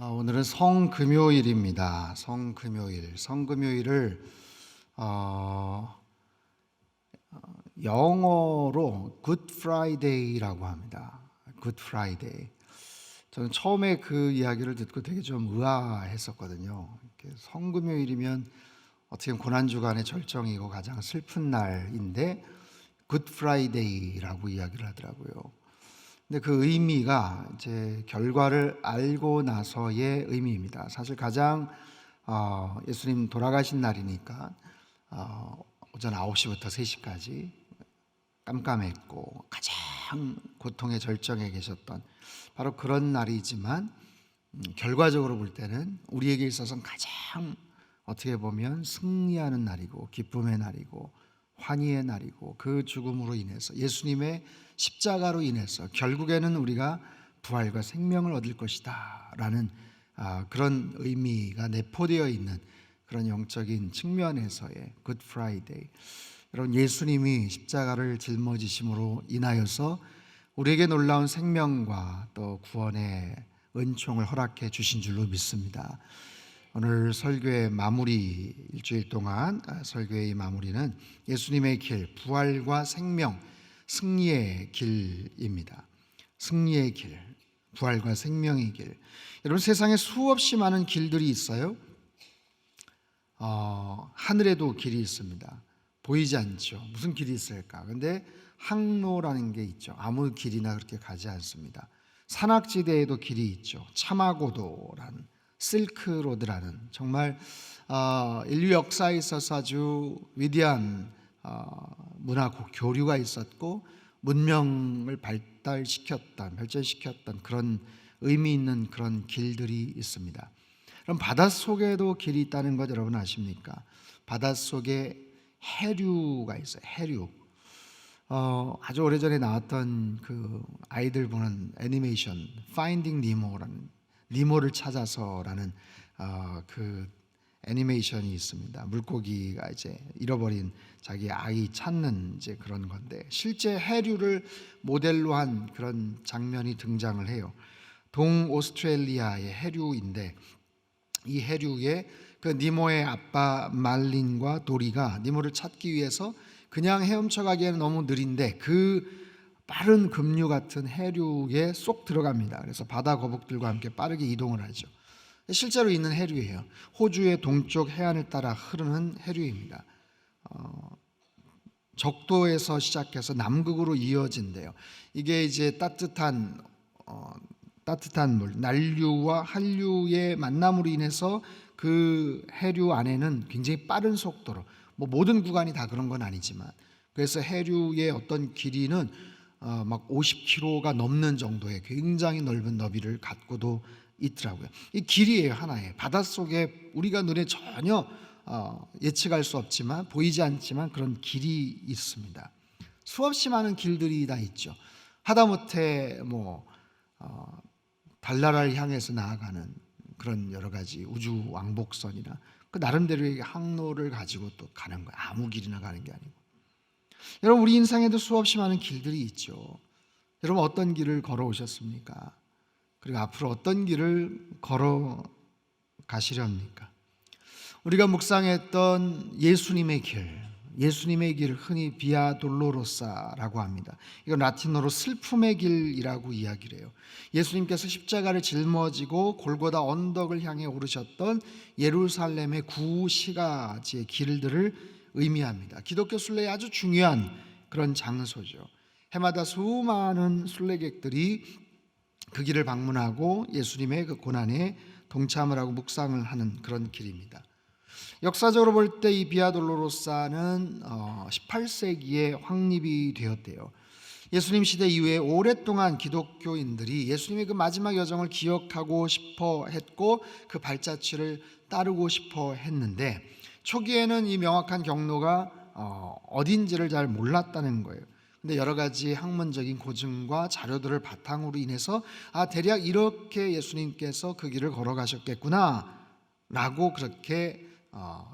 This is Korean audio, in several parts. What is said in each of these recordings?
오늘은 성금요일입니다. 성금요일. 성금요일을 영어로 Good Friday라고 합니다. Good Friday. 저는 처음에 그 이야기를 듣고 되게 좀 의아했었거든요. 성금요일이면 어떻게 보면 고난주간의 절정이고 가장 슬픈 날인데 Good Friday라고 이야기를 하더라고요. 근데 그 의미가 이제 결과를 알고 나서의 의미입니다. 사실 가장 예수님 돌아가신 날이니까 오전 9시부터 3시까지 깜깜했고 가장 고통의 절정에 계셨던 바로 그런 날이지만 결과적으로 볼 때는 우리에게 있어서는 가장 어떻게 보면 승리하는 날이고 기쁨의 날이고 환희의 날이고 그 죽음으로 인해서 예수님의 십자가로 인해서 결국에는 우리가 부활과 생명을 얻을 것이다 라는 그런 의미가 내포되어 있는 그런 영적인 측면에서의 Good Friday. 여러분, 예수님이 십자가를 짊어지심으로 인하여서 우리에게 놀라운 생명과 또 구원의 은총을 허락해 주신 줄로 믿습니다. 오늘 설교의 마무리, 일주일 동안 설교의 마무리는 예수님의 길, 부활과 생명, 승리의 길입니다. 승리의 길, 부활과 생명의 길. 여러분, 세상에 수없이 많은 길들이 있어요. 하늘에도 길이 있습니다. 보이지 않죠. 무슨 길이 있을까? 근데 항로라는 게 있죠. 아무 길이나 그렇게 가지 않습니다. 산악지대에도 길이 있죠. 차마고도라는, 실크로드라는, 정말 인류 역사에 있어서 아주 위대한 문화 교류가 있었고 문명을 발전시켰던 그런 의미 있는 그런 길들이 있습니다. 그럼 바닷속에도 길이 있다는 것 여러분 아십니까? 바닷속에 해류가 있어요. 해류. 아주 오래전에 나왔던 그 아이들 보는 애니메이션 Finding Nemo라는, 니모를 찾아서라는 그 애니메이션이 있습니다. 물고기가 이제 잃어버린 자기 아이 찾는 이제 그런 건데 실제 해류를 모델로 한 그런 장면이 등장을 해요. 동오스트레일리아의 해류인데 이 해류에 그 니모의 아빠 말린과 도리가 니모를 찾기 위해서 그냥 헤엄쳐 가기에는 너무 느린데 그 빠른 급류 같은 해류에 쏙 들어갑니다. 그래서 바다 거북들과 함께 빠르게 이동을 하죠. 실제로 있는 해류예요. 호주의 동쪽 해안을 따라 흐르는 해류입니다. 적도에서 시작해서 남극으로 이어진대요. 이게 이제 따뜻한 물, 난류와 한류의 만남으로 인해서 그 해류 안에는 굉장히 빠른 속도로, 뭐 모든 구간이 다 그런 건 아니지만, 그래서 해류의 어떤 길이는 막 50km가 넘는 정도의 굉장히 넓은 너비를 갖고도 있더라고요. 이 길이에요, 하나의. 바닷속에 우리가 눈에 전혀 예측할 수 없지만, 보이지 않지만 그런 길이 있습니다. 수없이 많은 길들이 다 있죠. 하다못해 달나라를 향해서 나아가는 그런 여러 가지 우주 왕복선이나 그 나름대로의 항로를 가지고 또 가는 거예요. 아무 길이나 가는 게 아니고. 여러분, 우리 인생에도 수없이 많은 길들이 있죠. 여러분, 어떤 길을 걸어오셨습니까? 그리고 앞으로 어떤 길을 걸어 가시렵니까? 우리가 묵상했던 예수님의 길을 흔히 비아 돌로로사라고 합니다. 이건 라틴어로 슬픔의 길이라고 이야기를 해요. 예수님께서 십자가를 짊어지고 골고다 언덕을 향해 오르셨던 예루살렘의 구시가지의 길들을 의미합니다. 기독교 순례의 아주 중요한 그런 장소죠. 해마다 수많은 순례객들이 그 길을 방문하고 예수님의 그 고난에 동참을 하고 묵상을 하는 그런 길입니다. 역사적으로 볼 때 이 비아 돌로로사는 18세기에 확립이 되었대요. 예수님 시대 이후에 오랫동안 기독교인들이 예수님의 그 마지막 여정을 기억하고 싶어 했고 그 발자취를 따르고 싶어 했는데 초기에는 이 명확한 경로가 어딘지를 잘 몰랐다는 거예요. 근데 여러 가지 학문적인 고증과 자료들을 바탕으로 인해서 대략 이렇게 예수님께서 그 길을 걸어가셨겠구나 라고 그렇게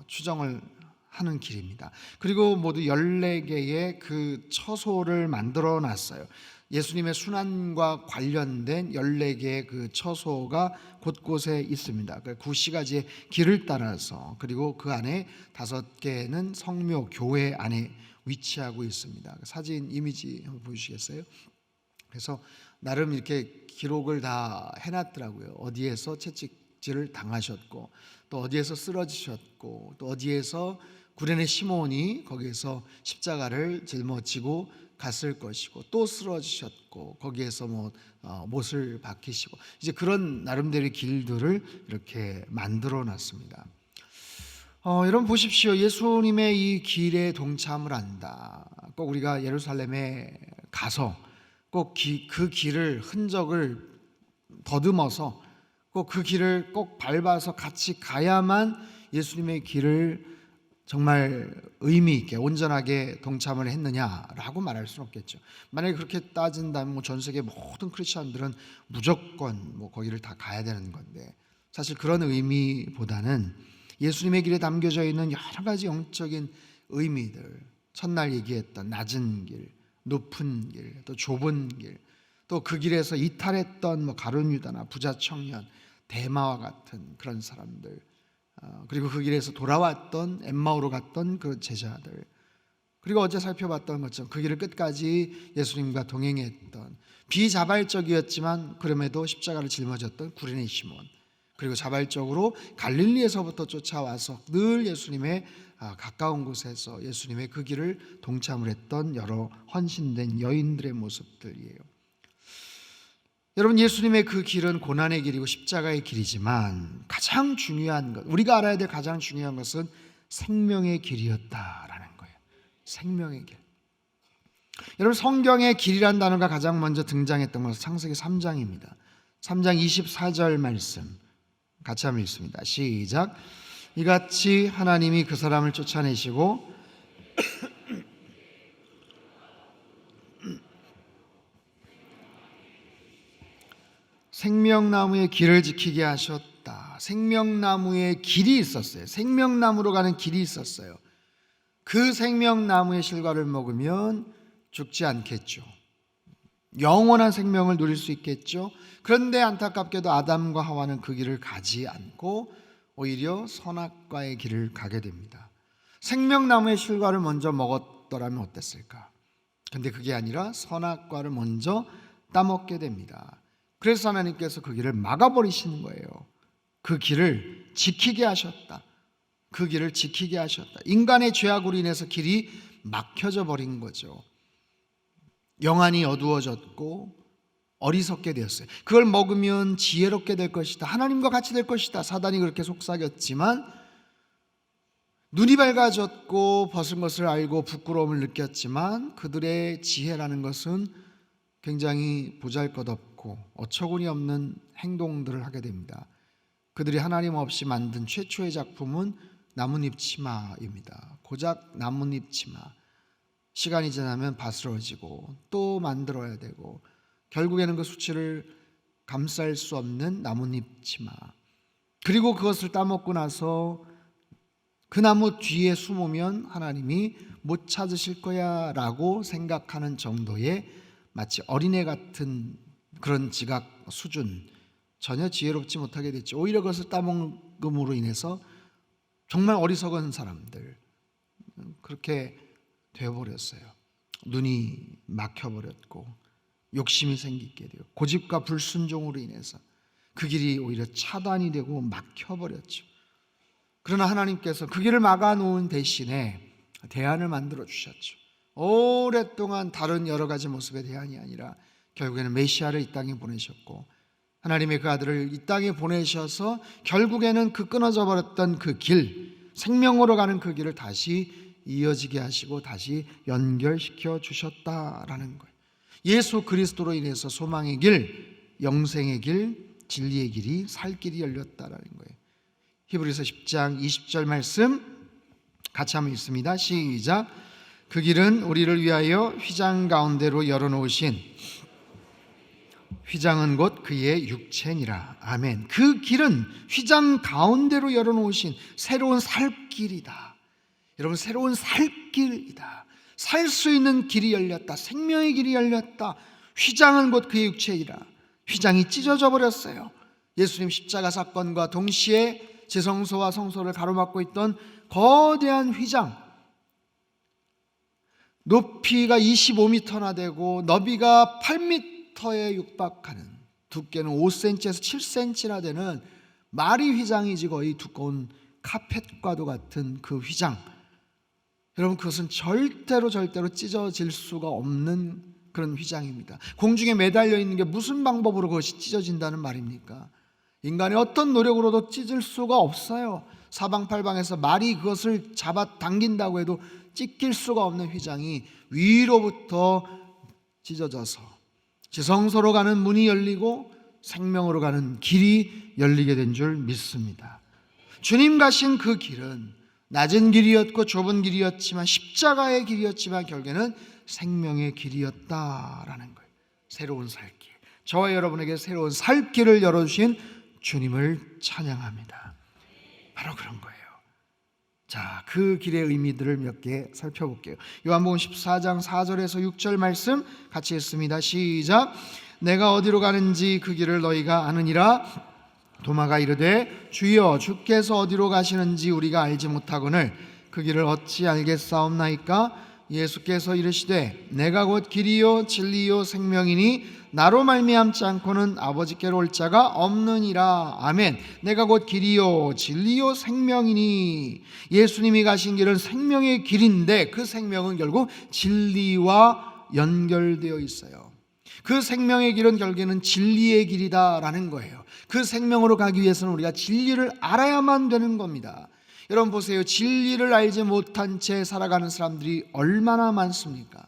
추정을 하는 길입니다. 그리고 모두 14개의 그 처소를 만들어 놨어요. 예수님의 순환과 관련된 14개의 그 처소가 곳곳에 있습니다. 그 구시가지의 길을 따라서, 그리고 그 안에 5개는 성묘 교회 안에 위치하고 있습니다. 사진 이미지 한번 보여주시겠어요? 그래서 나름 이렇게 기록을 다 해놨더라고요. 어디에서 채찍질을 당하셨고, 또 어디에서 쓰러지셨고, 또 어디에서 구레네 시몬이 거기에서 십자가를 짊어지고 갔을 것이고, 또 쓰러지셨고, 거기에서 못을 박히시고, 이제 그런 나름대로의 길들을 이렇게 만들어 놨습니다. 여러분 보십시오. 예수님의 이 길에 동참을 한다. 꼭 우리가 예루살렘에 가서 꼭 그 길을, 흔적을 더듬어서 꼭 그 길을 꼭 밟아서 같이 가야만 예수님의 길을 정말 의미 있게 온전하게 동참을 했느냐라고 말할 수는 없겠죠. 만약에 그렇게 따진다면 전 세계 모든 크리스천들은 무조건 거기를 다 가야 되는 건데, 사실 그런 의미보다는 예수님의 길에 담겨져 있는 여러 가지 영적인 의미들, 첫날 얘기했던 낮은 길, 높은 길, 또 좁은 길, 또 그 길에서 이탈했던 가룟 유다나 부자 청년, 데마와 같은 그런 사람들, 그리고 그 길에서 돌아왔던 엠마오로 갔던 그 제자들, 그리고 어제 살펴봤던 것처럼 그 길을 끝까지 예수님과 동행했던 비자발적이었지만 그럼에도 십자가를 짊어졌던 구레네 시몬, 그리고 자발적으로 갈릴리에서부터 쫓아와서 늘 예수님의 가까운 곳에서 예수님의 그 길을 동참을 했던 여러 헌신된 여인들의 모습들이에요. 여러분, 예수님의 그 길은 고난의 길이고 십자가의 길이지만 가장 중요한 것, 우리가 알아야 될 가장 중요한 것은 생명의 길이었다라는 거예요. 생명의 길. 여러분, 성경에 길이란 단어가 가장 먼저 등장했던 것은 창세기 3장입니다. 3장 24절 말씀 같이 한번 읽습니다. 시작. 이같이 하나님이 그 사람을 쫓아내시고 생명나무의 길을 지키게 하셨다. 생명나무의 길이 있었어요. 생명나무로 가는 길이 있었어요. 그 생명나무의 실과를 먹으면 죽지 않겠죠. 영원한 생명을 누릴 수 있겠죠. 그런데 안타깝게도 아담과 하와는 그 길을 가지 않고 오히려 선악과의 길을 가게 됩니다. 생명나무의 실과를 먼저 먹었더라면 어땠을까? 근데 그게 아니라 선악과를 먼저 따먹게 됩니다. 그래서 하나님께서 그 길을 막아버리시는 거예요. 그 길을 지키게 하셨다. 그 길을 지키게 하셨다. 인간의 죄악으로 인해서 길이 막혀져 버린 거죠. 영안이 어두워졌고 어리석게 되었어요. 그걸 먹으면 지혜롭게 될 것이다. 하나님과 같이 될 것이다. 사단이 그렇게 속삭였지만 눈이 밝아졌고 벗은 것을 알고 부끄러움을 느꼈지만 그들의 지혜라는 것은 굉장히 보잘것없고 어처구니 없는 행동들을 하게 됩니다. 그들이 하나님 없이 만든 최초의 작품은 나뭇잎 치마입니다. 고작 나뭇잎 치마. 시간이 지나면 바스러지고 또 만들어야 되고 결국에는 그 수치를 감쌀 수 없는 나뭇잎 치마. 그리고 그것을 따먹고 나서 그 나무 뒤에 숨으면 하나님이 못 찾으실 거야 라고 생각하는 정도의 마치 어린애 같은 그런 지각 수준, 전혀 지혜롭지 못하게 됐죠. 오히려 그것을 따먹음으로 인해서 정말 어리석은 사람들, 그렇게 되어버렸어요. 눈이 막혀버렸고 욕심이 생기게 되고 고집과 불순종으로 인해서 그 길이 오히려 차단이 되고 막혀버렸죠. 그러나 하나님께서 그 길을 막아놓은 대신에 대안을 만들어 주셨죠. 오랫동안 다른 여러 가지 모습의 대안이 아니라 결국에는 메시아를 이 땅에 보내셨고 하나님의 그 아들을 이 땅에 보내셔서 결국에는 그 끊어져 버렸던 그 길, 생명으로 가는 그 길을 다시 이어지게 하시고 다시 연결시켜 주셨다라는 거예요. 예수 그리스도로 인해서 소망의 길, 영생의 길, 진리의 길이, 살 길이 열렸다라는 거예요. 히브리서 10장 20절 말씀 같이 한번 읽습니다. 시작. 그 길은 우리를 위하여 휘장 가운데로 열어놓으신, 휘장은 곧 그의 육체니라. 아멘. 그 길은 휘장 가운데로 열어놓으신 새로운 살 길이다. 여러분, 새로운 살 길이다. 살 수 있는 길이 열렸다. 생명의 길이 열렸다. 휘장은 곧 그의 육체이라. 휘장이 찢어져 버렸어요. 예수님 십자가 사건과 동시에 제성소와 성소를 가로막고 있던 거대한 휘장, 높이가 25m나 되고 너비가 8m에 육박하는, 두께는 5cm에서 7cm나 되는 마리 휘장이지, 거의 두꺼운 카펫과도 같은 그 휘장. 여러분, 그것은 절대로 찢어질 수가 없는 그런 휘장입니다. 공중에 매달려 있는 게 무슨 방법으로 그것이 찢어진다는 말입니까? 인간의 어떤 노력으로도 찢을 수가 없어요. 사방팔방에서 말이 그것을 잡아 당긴다고 해도 찢길 수가 없는 휘장이 위로부터 찢어져서 지성소로 가는 문이 열리고 생명으로 가는 길이 열리게 된 줄 믿습니다. 주님 가신 그 길은 낮은 길이었고 좁은 길이었지만, 십자가의 길이었지만 결국에는 생명의 길이었다라는 거예요. 새로운 살길, 저와 여러분에게 새로운 살길을 열어주신 주님을 찬양합니다. 바로 그런 거예요. 자, 그 길의 의미들을 몇 개 살펴볼게요. 요한복음 14장 4절에서 6절 말씀 같이 읽습니다. 시작. 내가 어디로 가는지 그 길을 너희가 아느니라. 도마가 이르되 주여, 주께서 어디로 가시는지 우리가 알지 못하거늘 그 길을 어찌 알겠사옵나이까? 예수께서 이르시되 내가 곧 길이요 진리요 생명이니 나로 말미암지 않고는 아버지께로 올 자가 없느니라. 아멘. 내가 곧 길이요 진리요 생명이니, 예수님이 가신 길은 생명의 길인데 그 생명은 결국 진리와 연결되어 있어요. 그 생명의 길은 결국에는 진리의 길이다라는 거예요. 그 생명으로 가기 위해서는 우리가 진리를 알아야만 되는 겁니다. 여러분 보세요. 진리를 알지 못한 채 살아가는 사람들이 얼마나 많습니까?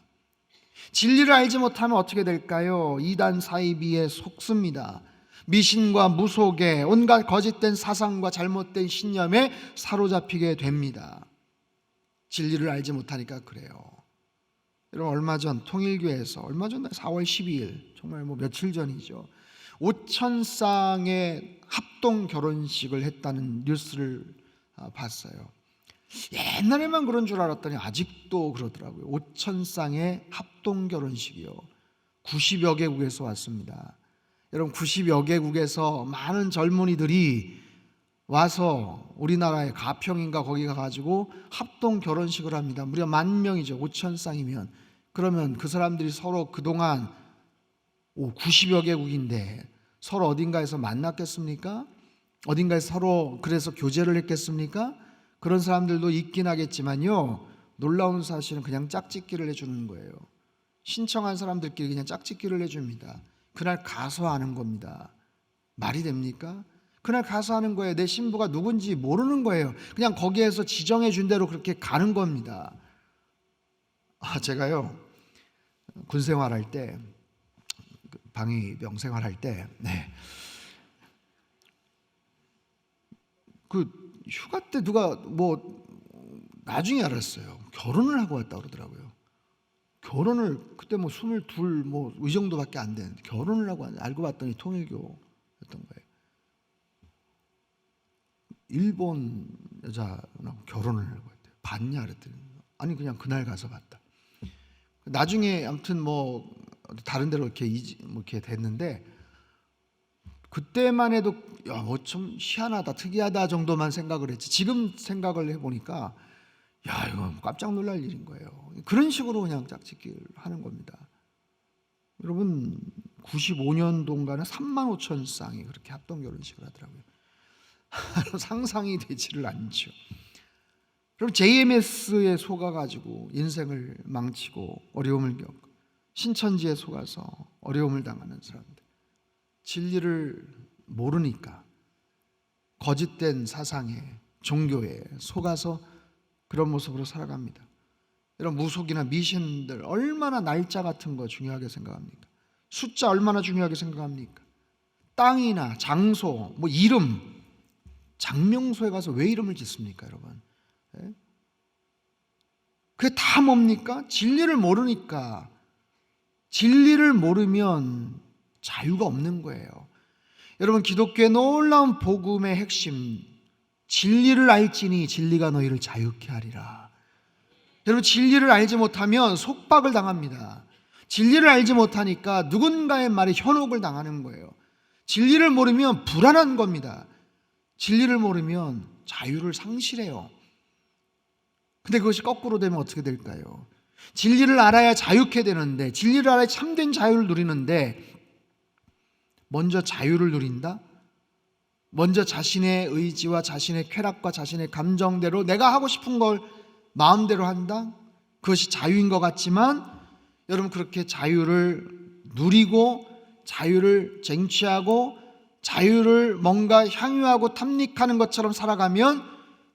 진리를 알지 못하면 어떻게 될까요? 이단 사이비에 속습니다. 미신과 무속에, 온갖 거짓된 사상과 잘못된 신념에 사로잡히게 됩니다. 진리를 알지 못하니까 그래요. 여러분, 얼마 전 통일교에서, 얼마 전 4월 12일, 정말 며칠 전이죠, 5,000쌍의 합동 결혼식을 했다는 뉴스를 봤어요. 옛날에만 그런 줄 알았더니 아직도 그러더라고요. 5,000쌍의 합동 결혼식이요. 90여 개국에서 왔습니다. 여러분, 90여 개국에서 많은 젊은이들이 와서 우리나라의 가평인가 거기 가가지고 합동 결혼식을 합니다. 무려 10,000명이죠. 5,000쌍이면. 그러면 그 사람들이 서로 그동안 90여 개국인데 서로 어딘가에서 만났겠습니까? 어딘가에서 서로 그래서 교제를 했겠습니까? 그런 사람들도 있긴 하겠지만요, 놀라운 사실은 그냥 짝짓기를 해주는 거예요. 신청한 사람들끼리 그냥 짝짓기를 해줍니다. 그날 가서 아는 겁니다. 말이 됩니까? 그날 가서 하는 거예요. 내 신부가 누군지 모르는 거예요. 그냥 거기에서 지정해 준 대로 그렇게 가는 겁니다. 제가요, 군 생활할 때, 방위병 생활할 때, 그 휴가 때 누가 나중에 알았어요. 결혼을 하고 왔다 그러더라고요. 결혼을 그때 22 이 정도밖에 안 되는데 결혼을 하고 왔는데, 알고 봤더니 통일교였던 거예요. 일본 여자랑 결혼을 하고 왔대요. 봤냐 그랬더니 아니 그냥 그날 가서 봤다. 나중에 아무튼 다른 데로 이렇게 됐는데, 그때만 해도 좀 희한하다, 특이하다 정도만 생각을 했지, 지금 생각을 해보니까 이거 깜짝 놀랄 일인 거예요. 그런 식으로 그냥 짝짓기를 하는 겁니다. 여러분, 95년도인가는 35,000쌍이 그렇게 합동 결혼식을 하더라고요. 상상이 되지를 않죠. 그럼 JMS에 속아가지고 인생을 망치고 어려움을 겪고, 신천지에 속아서 어려움을 당하는 사람들, 진리를 모르니까 거짓된 사상에, 종교에 속아서 그런 모습으로 살아갑니다. 여러분, 무속이나 미신들 얼마나 날짜 같은 거 중요하게 생각합니까? 숫자 얼마나 중요하게 생각합니까? 땅이나 장소, 이름, 장명소에 가서 왜 이름을 짓습니까, 여러분? 그게 다 뭡니까? 진리를 모르니까. 진리를 모르면 자유가 없는 거예요. 여러분, 기독교의 놀라운 복음의 핵심, 진리를 알지니 진리가 너희를 자유케 하리라. 여러분, 진리를 알지 못하면 속박을 당합니다. 진리를 알지 못하니까 누군가의 말에 현혹을 당하는 거예요. 진리를 모르면 불안한 겁니다. 진리를 모르면 자유를 상실해요. 근데 그것이 거꾸로 되면 어떻게 될까요? 진리를 알아야 자유케 되는데, 진리를 알아야 참된 자유를 누리는데, 먼저 자유를 누린다? 먼저 자신의 의지와 자신의 쾌락과 자신의 감정대로 내가 하고 싶은 걸 마음대로 한다? 그것이 자유인 것 같지만 여러분, 그렇게 자유를 누리고 자유를 쟁취하고 자유를 뭔가 향유하고 탐닉하는 것처럼 살아가면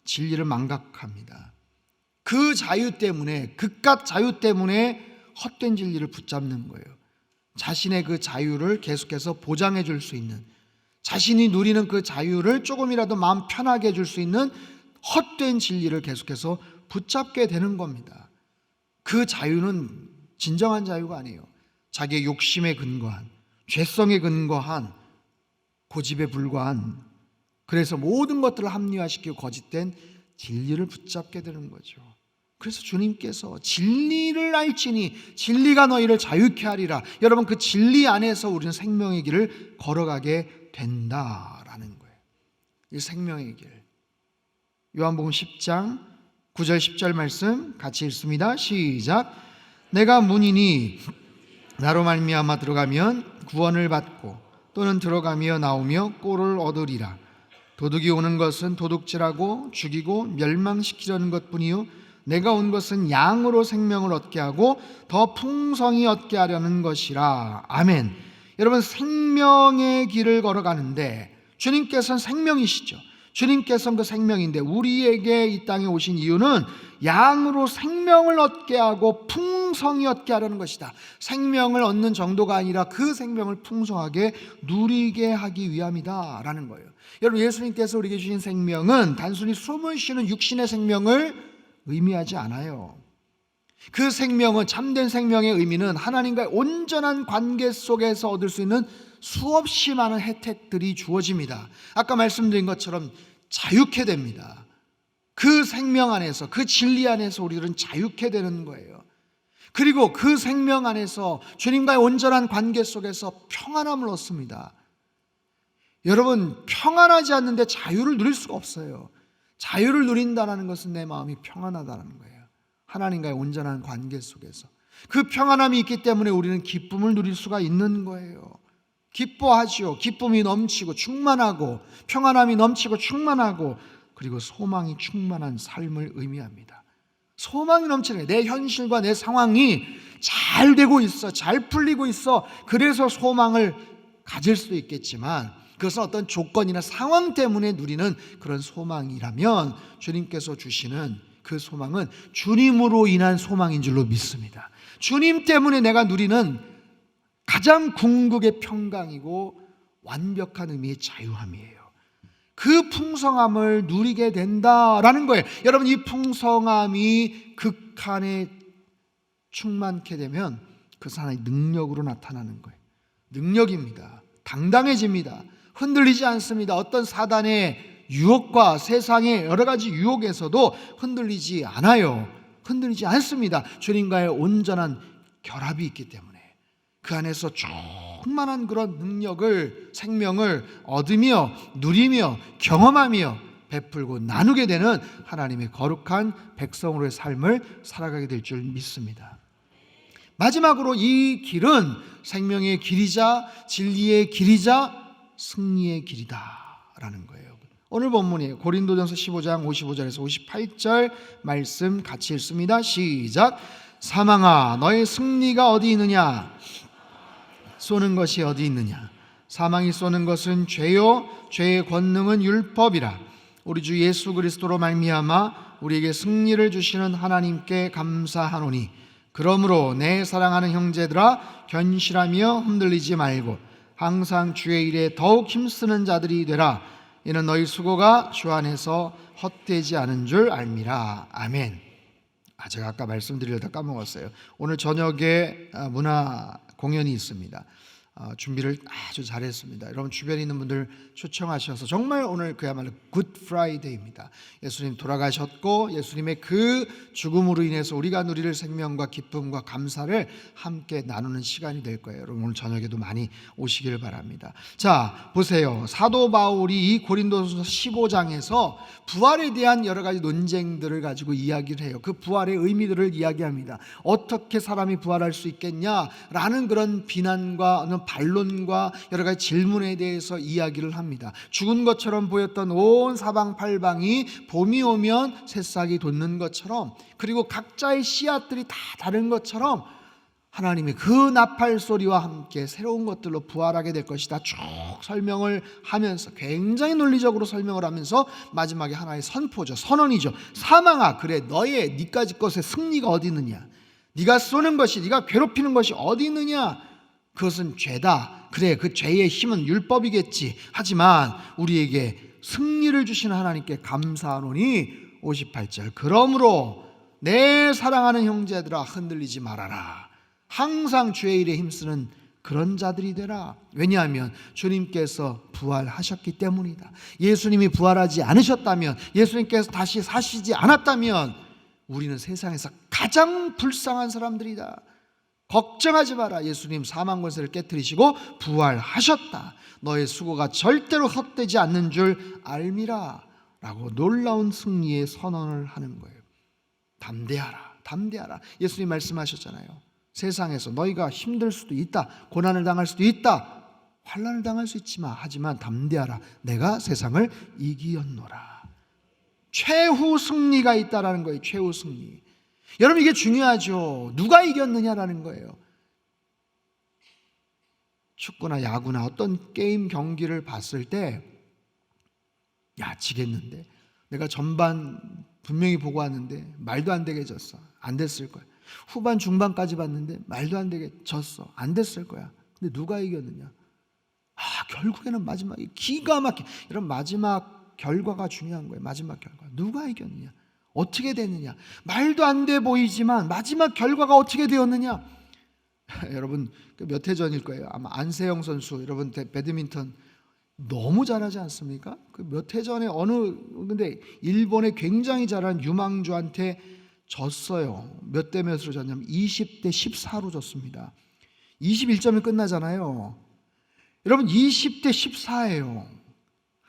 진리를 망각합니다. 그 자유 때문에, 그깟 자유 때문에 헛된 진리를 붙잡는 거예요. 자신의 그 자유를 계속해서 보장해 줄 수 있는, 자신이 누리는 그 자유를 조금이라도 마음 편하게 해줄 수 있는 헛된 진리를 계속해서 붙잡게 되는 겁니다. 그 자유는 진정한 자유가 아니에요. 자기의 욕심에 근거한, 죄성에 근거한, 고집에 불과한, 그래서 모든 것들을 합리화시키고 거짓된 진리를 붙잡게 되는 거죠. 그래서 주님께서 진리를 알지니 진리가 너희를 자유케 하리라. 여러분, 그 진리 안에서 우리는 생명의 길을 걸어가게 된다라는 거예요. 이 생명의 길. 요한복음 10장 9절 10절 말씀 같이 읽습니다. 시작. 내가 문이니 나로 말미암아 들어가면 구원을 받고 또는 들어가며 나오며 꼴을 얻으리라. 도둑이 오는 것은 도둑질하고 죽이고 멸망시키려는 것뿐이요 내가 온 것은 양으로 생명을 얻게 하고 더 풍성히 얻게 하려는 것이라. 아멘. 여러분, 생명의 길을 걸어가는데 주님께서는 생명이시죠. 주님께서는 그 생명인데 우리에게 이 땅에 오신 이유는 양으로 생명을 얻게 하고 풍성히 얻게 하려는 것이다. 생명을 얻는 정도가 아니라 그 생명을 풍성하게 누리게 하기 위함이다 라는 거예요. 여러분, 예수님께서 우리에게 주신 생명은 단순히 숨을 쉬는 육신의 생명을 의미하지 않아요. 그 생명은, 참된 생명의 의미는 하나님과의 온전한 관계 속에서 얻을 수 있는 수없이 많은 혜택들이 주어집니다. 아까 말씀드린 것처럼 자유케 됩니다. 그 생명 안에서, 그 진리 안에서 우리들은 자유케 되는 거예요. 그리고 그 생명 안에서 주님과의 온전한 관계 속에서 평안함을 얻습니다. 여러분, 평안하지 않는데 자유를 누릴 수가 없어요. 자유를 누린다는 것은 내 마음이 평안하다는 거예요. 하나님과의 온전한 관계 속에서 그 평안함이 있기 때문에 우리는 기쁨을 누릴 수가 있는 거예요. 기뻐하지요. 기쁨이 넘치고 충만하고, 평안함이 넘치고 충만하고, 그리고 소망이 충만한 삶을 의미합니다. 소망이 넘치는 거예요. 내 현실과 내 상황이 잘 되고 있어, 잘 풀리고 있어. 그래서 소망을 가질 수도 있겠지만 그것은 어떤 조건이나 상황 때문에 누리는 그런 소망이라면 주님께서 주시는 그 소망은 주님으로 인한 소망인 줄로 믿습니다. 주님 때문에 내가 누리는 가장 궁극의 평강이고 완벽한 의미의 자유함이에요. 그 풍성함을 누리게 된다라는 거예요. 여러분, 이 풍성함이 극한에 충만케 되면 그것은 하나의 능력으로 나타나는 거예요. 능력입니다. 당당해집니다. 흔들리지 않습니다. 어떤 사단의 유혹과 세상의 여러 가지 유혹에서도 흔들리지 않아요. 흔들리지 않습니다. 주님과의 온전한 결합이 있기 때문에 그 안에서 충만한 그런 능력을, 생명을 얻으며 누리며 경험하며 베풀고 나누게 되는 하나님의 거룩한 백성으로의 삶을 살아가게 될 줄 믿습니다. 마지막으로 이 길은 생명의 길이자 진리의 길이자 승리의 길이다라는 거예요. 오늘 본문이에요. 고린도전서 15장 55절에서 58절 말씀 같이 읽습니다. 시작. 사망아, 너의 승리가 어디 있느냐? 쏘는 것이 어디 있느냐? 사망이 쏘는 것은 죄요, 죄의 권능은 율법이라. 우리 주 예수 그리스도로 말미암아 우리에게 승리를 주시는 하나님께 감사하노니, 그러므로 내 사랑하는 형제들아, 견실하며 흔들리지 말고 항상 주의 일에 더욱 힘쓰는 자들이 되라. 이는 너희 수고가 주 안에서 헛되지 않은 줄 알미라. 아멘. 제가 아까 말씀드리려다 까먹었어요. 오늘 저녁에 문화 공연이 있습니다. 준비를 아주 잘했습니다. 여러분 주변에 있는 분들 초청하셔서 정말 오늘 그야말로 굿 프라이데이입니다. 예수님 돌아가셨고 예수님의 그 죽음으로 인해서 우리가 누릴 생명과 기쁨과 감사를 함께 나누는 시간이 될 거예요. 여러분 오늘 저녁에도 많이 오시기를 바랍니다. 자, 보세요. 사도 바울이 이 고린도서 15장에서 부활에 대한 여러 가지 논쟁들을 가지고 이야기를 해요. 그 부활의 의미들을 이야기합니다. 어떻게 사람이 부활할 수 있겠냐라는 그런 비난과 반론과 여러 가지 질문에 대해서 이야기를 합니다. 죽은 것처럼 보였던 온 사방팔방이 봄이 오면 새싹이 돋는 것처럼, 그리고 각자의 씨앗들이 다 다른 것처럼 하나님의 그 나팔 소리와 함께 새로운 것들로 부활하게 될 것이다 쭉 설명을 하면서, 굉장히 논리적으로 설명을 하면서 마지막에 하나의 선포죠. 선언이죠. 사망아, 그래 너의 니까지 것의 승리가 어디 있느냐? 네가 쏘는 것이, 네가 괴롭히는 것이 어디 있느냐? 그것은 죄다. 그래, 그 죄의 힘은 율법이겠지. 하지만 우리에게 승리를 주시는 하나님께 감사하노니 58절 그러므로 내 사랑하는 형제들아 흔들리지 말아라. 항상 주의 일에 힘쓰는 그런 자들이 되라. 왜냐하면 주님께서 부활하셨기 때문이다. 예수님이 부활하지 않으셨다면, 예수님께서 다시 사시지 않았다면 우리는 세상에서 가장 불쌍한 사람들이다. 걱정하지 마라. 예수님 사망 권세를 깨뜨리시고 부활하셨다. 너의 수고가 절대로 헛되지 않는 줄 알미라 라고 놀라운 승리의 선언을 하는 거예요. 담대하라, 담대하라. 예수님 말씀하셨잖아요. 세상에서 너희가 힘들 수도 있다, 고난을 당할 수도 있다, 환난을 당할 수 있지만 하지만 담대하라. 내가 세상을 이기었노라. 최후 승리가 있다라는 거예요. 최후 승리. 여러분 이게 중요하죠. 누가 이겼느냐라는 거예요. 축구나 야구나 어떤 게임 경기를 봤을 때, 야 지겠는데, 내가 전반 분명히 보고 왔는데 말도 안 되게 졌어. 안 됐을 거야. 후반 중반까지 봤는데 말도 안 되게 졌어. 안 됐을 거야. 근데 누가 이겼느냐? 결국에는 마지막에 기가 막혀. 이런 마지막 결과가 중요한 거예요. 마지막 결과. 누가 이겼느냐? 어떻게 됐느냐? 말도 안 돼 보이지만 마지막 결과가 어떻게 되었느냐? 여러분 몇 해 전일 거예요. 아마 안세영 선수, 여러분 배드민턴 너무 잘하지 않습니까? 그 몇 해 전에 근데 일본의 굉장히 잘하는 유망주한테 졌어요. 몇 대 몇으로 졌냐면 20대 14로 졌습니다. 21점이 끝나잖아요. 여러분 20대 14예요.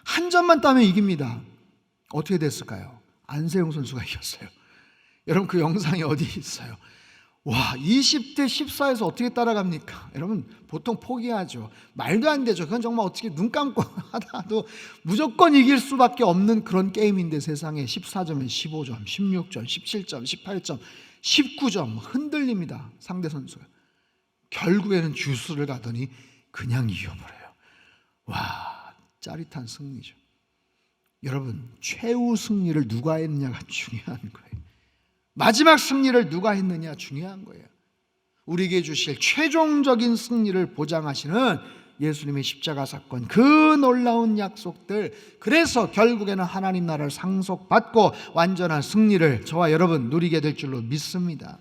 한 점만 따면 이깁니다. 어떻게 됐을까요? 안세영 선수가 이겼어요. 여러분 그 영상이 어디 있어요? 와, 20대 14에서 어떻게 따라갑니까? 여러분 보통 포기하죠. 말도 안 되죠. 그건 정말 어떻게 눈 감고 하다도 무조건 이길 수밖에 없는 그런 게임인데, 세상에 14점에 15점, 16점, 17점, 18점, 19점 흔들립니다. 상대 선수가. 결국에는 주수를 가더니 그냥 이겨버려요. 와, 짜릿한 승리죠. 여러분 최후 승리를 누가 했느냐가 중요한 거예요. 마지막 승리를 누가 했느냐 중요한 거예요. 우리에게 주실 최종적인 승리를 보장하시는 예수님의 십자가 사건, 그 놀라운 약속들, 그래서 결국에는 하나님 나라를 상속받고 완전한 승리를 저와 여러분 누리게 될 줄로 믿습니다.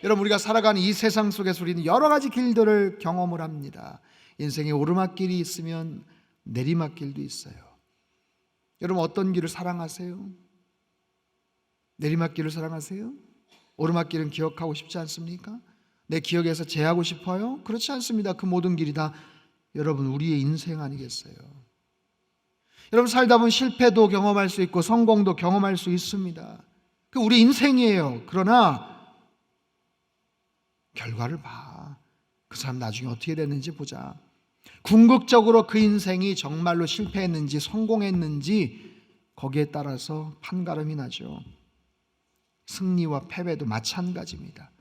여러분 우리가 살아가는 이 세상 속에서 우리는 여러 가지 길들을 경험을 합니다. 인생에 오르막길이 있으면 내리막길도 있어요. 여러분 어떤 길을 사랑하세요? 내리막길을 사랑하세요? 오르막길은 기억하고 싶지 않습니까? 내 기억에서 제하고 싶어요? 그렇지 않습니다. 그 모든 길이 다 여러분 우리의 인생 아니겠어요? 여러분 살다 보면 실패도 경험할 수 있고 성공도 경험할 수 있습니다. 그 우리 인생이에요. 그러나 결과를 봐. 그 사람 나중에 어떻게 됐는지 보자. 궁극적으로 그 인생이 정말로 실패했는지 성공했는지 거기에 따라서 판가름이 나죠. 승리와 패배도 마찬가지입니다.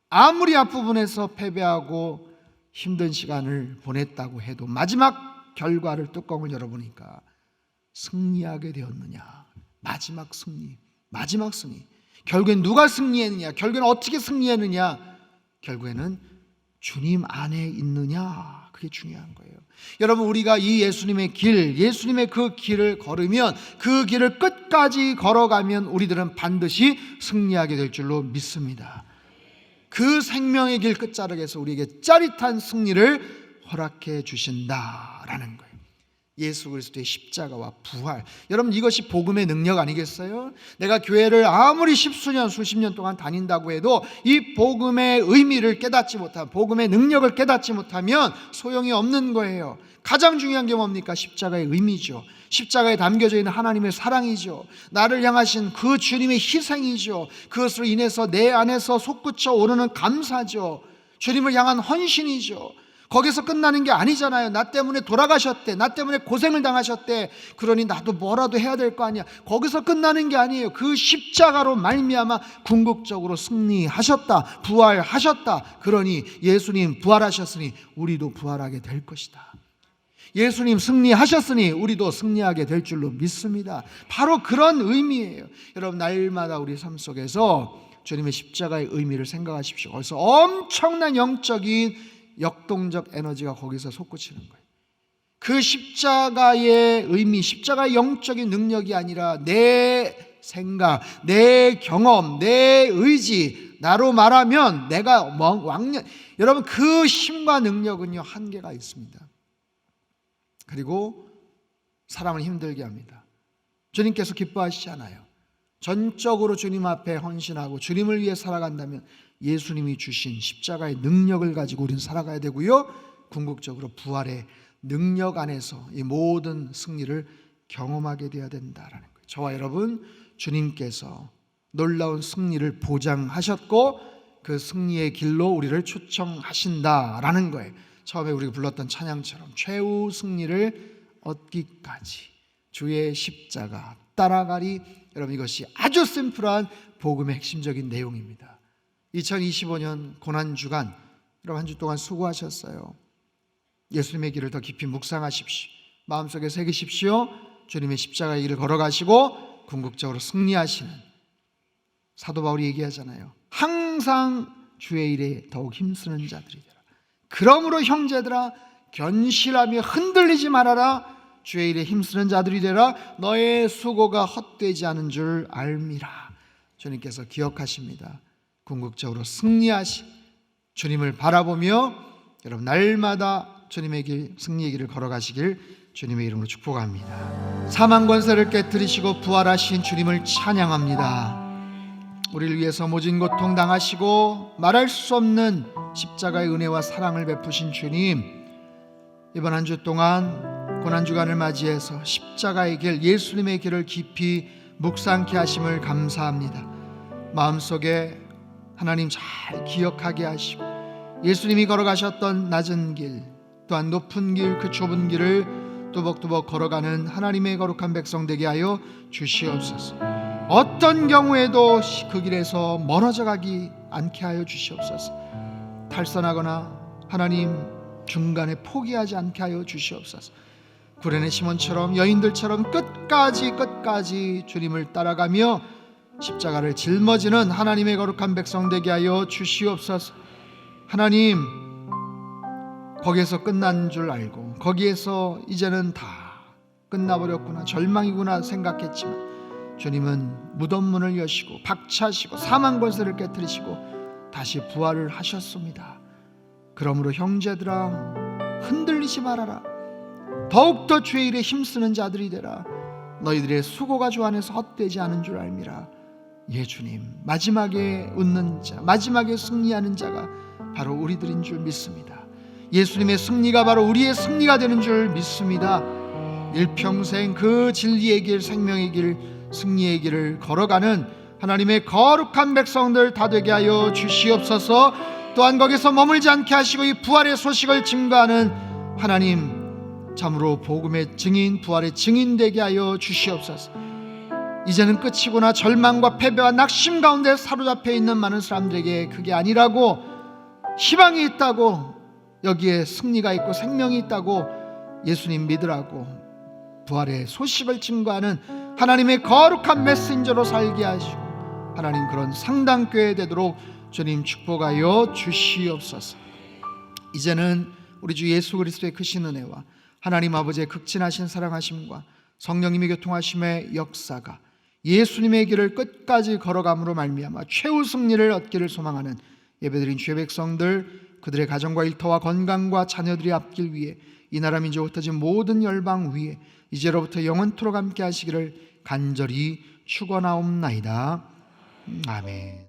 아무리 앞부분에서 패배하고 힘든 시간을 보냈다고 해도 마지막 결과를 뚜껑을 열어보니까 승리하게 되었느냐. 마지막 승리, 마지막 승리. 결국엔 누가 승리했느냐, 결국엔 어떻게 승리했느냐, 결국에는 주님 안에 있느냐, 그게 중요한 거예요. 여러분 우리가 이 예수님의 길, 예수님의 그 길을 걸으면, 그 길을 끝까지 걸어가면 우리들은 반드시 승리하게 될 줄로 믿습니다. 그 생명의 길 끝자락에서 우리에게 짜릿한 승리를 허락해 주신다라는 거예요. 예수 그리스도의 십자가와 부활. 여러분, 이것이 복음의 능력 아니겠어요? 내가 교회를 아무리 십수년 수십 년 동안 다닌다고 해도 이 복음의 의미를 깨닫지 못하면, 복음의 능력을 깨닫지 못하면 소용이 없는 거예요. 가장 중요한 게 뭡니까? 십자가의 의미죠. 십자가에 담겨져 있는 하나님의 사랑이죠. 나를 향하신 그 주님의 희생이죠. 그것으로 인해서 내 안에서 솟구쳐 오르는 감사죠. 주님을 향한 헌신이죠. 거기서 끝나는 게 아니잖아요. 나 때문에 돌아가셨대, 나 때문에 고생을 당하셨대, 그러니 나도 뭐라도 해야 될 거 아니야. 거기서 끝나는 게 아니에요. 그 십자가로 말미암아 궁극적으로 승리하셨다, 부활하셨다. 그러니 예수님 부활하셨으니 우리도 부활하게 될 것이다. 예수님 승리하셨으니 우리도 승리하게 될 줄로 믿습니다. 바로 그런 의미예요. 여러분, 날마다 우리 삶 속에서 주님의 십자가의 의미를 생각하십시오. 거기서 엄청난 영적인 역동적 에너지가 거기서 솟구치는 거예요. 그 십자가의 의미, 십자가의 영적인 능력이 아니라 내 생각, 내 경험, 내 의지, 나로 말하면 내가 왕년, 여러분, 그 힘과 능력은요 한계가 있습니다. 그리고 사람을 힘들게 합니다. 주님께서 기뻐하시지 않아요. 전적으로 주님 앞에 헌신하고 주님을 위해 살아간다면 예수님이 주신 십자가의 능력을 가지고 우리는 살아가야 되고요, 궁극적으로 부활의 능력 안에서 이 모든 승리를 경험하게 되어야 된다라는 거예요. 저와 여러분, 주님께서 놀라운 승리를 보장하셨고 그 승리의 길로 우리를 초청하신다라는 거예요. 처음에 우리가 불렀던 찬양처럼 최후 승리를 얻기까지 주의 십자가 따라가리. 여러분, 이것이 아주 심플한 복음의 핵심적인 내용입니다. 2025년 고난주간, 여러분 한 주 동안 수고하셨어요. 예수님의 길을 더 깊이 묵상하십시오. 마음속에 새기십시오. 주님의 십자가의 길을 걸어가시고 궁극적으로 승리하시는, 사도 바울이 얘기하잖아요. 항상 주의 일에 더욱 힘쓰는 자들이 되라. 그러므로 형제들아, 견실하며 흔들리지 말아라. 주의 일에 힘쓰는 자들이 되라. 너의 수고가 헛되지 않은 줄 알미라. 주님께서 기억하십니다. 궁극적으로 승리하신 주님을 바라보며 여러분 날마다 주님의 길, 승리의 길을 걸어가시길 주님의 이름으로 축복합니다. 사망 권세를 깨뜨리시고 부활하신 주님을 찬양합니다. 우리를 위해서 모진 고통 당하시고 말할 수 없는 십자가의 은혜와 사랑을 베푸신 주님, 이번 한 주 동안 고난주간을 맞이해서 십자가의 길, 예수님의 길을 깊이 묵상케 하심을 감사합니다. 마음속에 하나님 잘 기억하게 하시고 예수님이 걸어가셨던 낮은 길, 또한 높은 길, 그 좁은 길을 뚜벅뚜벅 걸어가는 하나님의 거룩한 백성 되게 하여 주시옵소서. 어떤 경우에도 그 길에서 멀어져 가기 않게 하여 주시옵소서. 탈선하거나 하나님 중간에 포기하지 않게 하여 주시옵소서. 구레네 시몬처럼, 여인들처럼 끝까지 주님을 따라가며 십자가를 짊어지는 하나님의 거룩한 백성 되게 하여 주시옵소서. 하나님, 거기에서 끝난 줄 알고 거기에서 이제는 다 끝나버렸구나, 절망이구나 생각했지만 주님은 무덤문을 여시고 박차시고 사망 권세를 깨뜨리시고 다시 부활을 하셨습니다. 그러므로 형제들아, 흔들리지 말아라. 더욱더 주의 일에 힘쓰는 자들이 되라. 너희들의 수고가 주 안에서 헛되지 않은 줄 알미라. 예, 주님, 마지막에 웃는 자, 마지막에 승리하는 자가 바로 우리들인 줄 믿습니다. 예수님의 승리가 바로 우리의 승리가 되는 줄 믿습니다. 일평생 그 진리의 길, 생명의 길, 승리의 길을 걸어가는 하나님의 거룩한 백성들 다 되게 하여 주시옵소서. 또한 거기서 머물지 않게 하시고 이 부활의 소식을 증거하는 하나님, 참으로 복음의 증인, 부활의 증인 되게 하여 주시옵소서. 이제는 끝이구나, 절망과 패배와 낙심 가운데 사로잡혀 있는 많은 사람들에게 그게 아니라고, 희망이 있다고, 여기에 승리가 있고 생명이 있다고 예수님 믿으라고 부활의 소식을 증거하는 하나님의 거룩한 메신저로 살게 하시고 하나님, 그런 상당교회 되도록 주님 축복하여 주시옵소서. 이제는 우리 주 예수 그리스도의 크신 은혜와 하나님 아버지의 극진하신 사랑하심과 성령님의 교통하심의 역사가 예수님의 길을 끝까지 걸어감으로 말미암아 최후 승리를 얻기를 소망하는 예배드린 주의 백성들 그들의 가정과 일터와 건강과 자녀들의 앞길 위에 이 나라 민족 흩어진 모든 열방 위에 이제로부터 영원토록 함께 하시기를 간절히 축원하옵나이다. 아멘.